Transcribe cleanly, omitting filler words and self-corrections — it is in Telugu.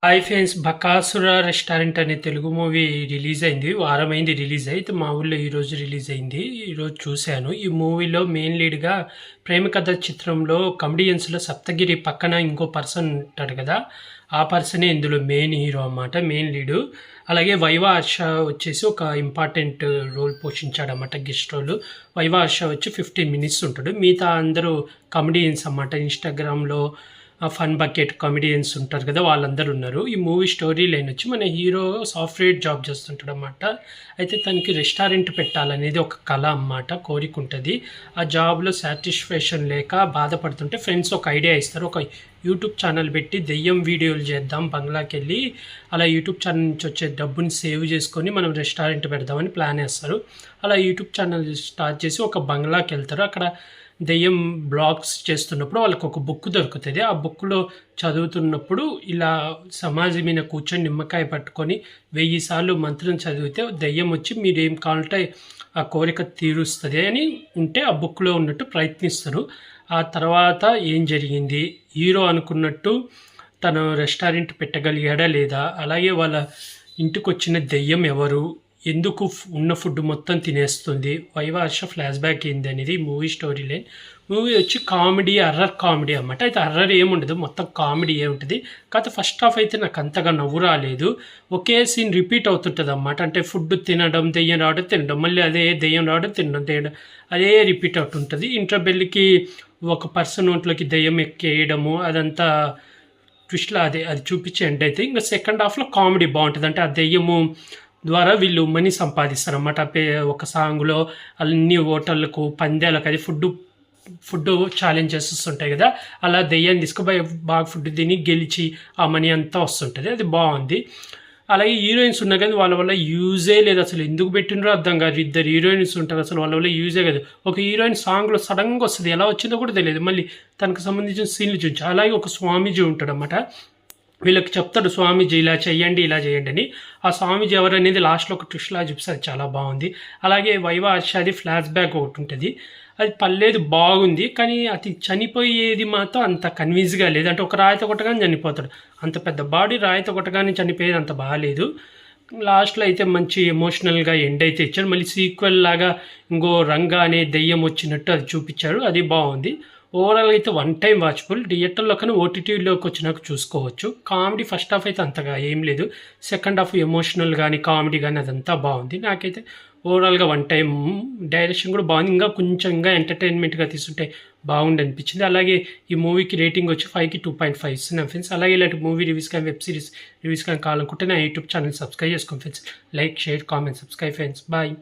హాయ్ ఫ్రెండ్స్, 'బకాసుర రెస్టారెంట్' అనే తెలుగు మూవీ రిలీజ్ అయింది. వారమైంది రిలీజ్ అయ్యి. అయితే మా ఊళ్ళో ఈరోజు రిలీజ్ అయింది. ఈరోజు చూశాను. ఈ మూవీలో మెయిన్ లీడ్‌గా ప్రేమ కథ చిత్రంలో కమెడియన్స్‌లో సప్తగిరి పక్కన ఇంకో పర్సన్ ఉంటాడు కదా! ఆ పర్సనే ఇందులో మెయిన్ హీరో అన్నమాట. Main lead. అలాగే వైవా హర్ష వచ్చేసి ఒక ఇంపార్టెంట్ రోల్ పోషించాడన్నమాట. Guest role. వైవా హర్ష వచ్చి 15 మినిట్స్ ఉంటాడు. మిగతా అందరూ కమెడియన్స్ అన్నమాట. ఇన్‌స్టాగ్రామ్‌లో ఫన్ బకెట్ కామెడియన్స్ ఉంటారు కదా! వాళ్ళందరూ ఉన్నారు. ఈ మూవీ స్టోరీ లైన్ వచ్చి మన హీరో సాఫ్ట్‌వేర్ జాబ్ చేస్తుంటాడనమాట. అయితే తనకి రెస్టారెంట్ పెట్టాలనేది ఒక కల అన్నమాట. కోరిక ఉంటది. ఆ జాబ్‌లో సాటిస్ఫాక్షన్ లేక బాధపడుతుంటే ఫ్రెండ్స్ ఒక ఐడియా ఇస్తారు. ఒక యూట్యూబ్ ఛానల్ పెట్టి దెయ్యం వీడియోలు చేద్దాం బంగ్లాకెళ్ళి. అలా యూట్యూబ్ ఛానల్ నుంచి వచ్చే డబ్బుని సేవ్ చేసుకొని మనం రెస్టారెంట్ పెడదామని ప్లాన్ ఏస్తారు. అలా యూట్యూబ్ ఛానల్ స్టార్ట్ చేసి ఒక బంగ్లాకెళ్తారు. అక్కడ దెయ్యం బ్లాగ్స్ చేస్తున్నప్పుడు వాళ్ళకి ఒక బుక్ దొరుకుతుంది. ఆ బుక్‌లో చదువుతున్నప్పుడు ఇలా సమాధి మీద కూర్చొని నిమ్మకాయ పట్టుకొని 1000 సార్లు మంత్రం చదివితే దెయ్యం వచ్చి మీరేం కావాలంటే ఆ కోరిక తీరుస్తది అని ఉంటే ఆ బుక్‌లో ఉన్నట్టు ప్రయత్నిస్తారు. ఆ తర్వాత ఏం జరిగింది? హీరో అనుకున్నట్టు తను రెస్టారెంట్ పెట్టగలిగాడా లేదా? అలాగే వాళ్ళ ఇంటికొచ్చిన దెయ్యం ఎవరు? ఎందుకు ఉన్న ఫుడ్ మొత్తం తినేస్తుంది? వైవా హర్ష ఫ్లాష్ బ్యాక్ ఏంది అనేది మూవీ స్టోరీ లైన్. మూవీ వచ్చి కామెడీ, హర్రర్ కామెడీ అన్నమాట. అయితే హర్రర్ ఏముండదు, మొత్తం కామెడీయే ఉంటుంది. కాకపోతే ఫస్ట్ హాఫ్ అయితే నాకు అంతగా నవ్వు రాలేదు. ఒకే సీన్ రిపీట్ అవుతుంటుంది అన్నమాట. అంటే ఫుడ్ తినడం, దెయ్యం రావడం, తినడం, మళ్ళీ అదే దెయ్యం రావడం, తినడం, తేయడం, అదే రిపీట్ అవుతుంటుంది. ఇంటర్బెల్కి ఒక పర్సన్ ఒంట్లోకి దెయ్యం ఎక్కేయడము అదంతా ట్విస్ట్‌లా అది చూపించే ఎండ్ అయితే ఇంకా సెకండ్ హాఫ్‌లో కామెడీ బాగుంటుంది. అంటే ఆ దెయ్యము ద్వారా వీళ్ళు మనీ సంపాదిస్తారన్నమాట. ఒక సాంగ్‌లో అన్ని హోటళ్ళకు, పందాలకు అది ఫుడ్ ఛాలెంజెస్ ఉంటాయి కదా! అలా దెయ్యాన్ని తీసుకుపోయి బాగా ఫుడ్ తిని గెలిచి ఆ మనీ అంతా వస్తుంటుంది. అది బాగుంది. అలాగే హీరోయిన్స్ ఉన్నా కానీ వాళ్ళ వల్ల యూజే లేదు. అసలు ఎందుకు పెట్టిండ్రో అర్థం కాదు. ఇద్దరు హీరోయిన్స్ ఉంటారు. అసలు వాళ్ళ వల్ల యూజే కాదు. ఒక హీరోయిన్ సాంగ్‌లో సడన్‌గా వస్తది. ఎలా వచ్చిందో కూడా తెలియదు. మళ్ళీ తనకు సంబంధించిన సీన్‌లు చూపించారు. అలాగే ఒక స్వామీజీ ఉంటాడన్నమాట. వీళ్ళకి చెప్తాడు స్వామీజీ ఇలా చేయండి, ఇలా చేయండి అని. ఆ స్వామీజీ ఎవరనేది లాస్ట్‌లో ఒక ట్విస్ట్‌లా చూపిస్తే అది చాలా బాగుంది. అలాగే వైవా హర్షది ఫ్లాష్ బ్యాక్ ఒకటి ఉంటుంది. అది పర్లేదు బాగుంది. కానీ అది చనిపోయేది మాత్రం అంత కన్విన్స్‌గా లేదు. అంటే ఒక రాయితో కొట్టగానే చనిపోతాడు. అంత పెద్ద బాడీ రాయితో కొట్టగానే చనిపోయేది అంత బాలేదు. లాస్ట్‌లో అయితే మంచి ఎమోషనల్‌గా ఎండ్ అయితే ఇచ్చాడు. మళ్ళీ సీక్వెల్ లాగా ఇంకో రంగా అనే దెయ్యం వచ్చినట్టు అది చూపించాడు. అది బాగుంది. ఓవరాల్‌గా అయితే వన్ టైమ్ వాచబుల్. థియేటర్‌లో కన్నా ఓటీటీలోకి వచ్చినాక చూసుకోవచ్చు. కామెడీ ఫస్ట్ హాఫ్ అయితే అంతగా ఏం లేదు. సెకండ్ హాఫ్ ఎమోషనల్ గానీ, కామెడీ గానీ అదంతా బాగుంది. నాకైతే ఓవరాల్‌గా వన్ టైమ్. డైరెక్షన్ కూడా బాగుంది. ఇంకా కొంచెం ఎంటర్‌టైన్‌మెంట్‌గా తీసుంటే బాగుండు అనిపించింది. అలాగే ఈ మూవీకి రేటింగ్ వచ్చి 5కి 2.5 ఇస్తున్నాను ఫ్రెండ్స్. అలాగే ఇలాంటి మూవీ రివ్యూస్ కానీ, వెబ్ సిరీస్ రివ్యూస్ కానీ కావాలనుకుంటే నా యూట్యూబ్ ఛానల్ సబ్స్క్రైబ్ చేసుకోండి friends. Like, share, comment, subscribe friends. Bye.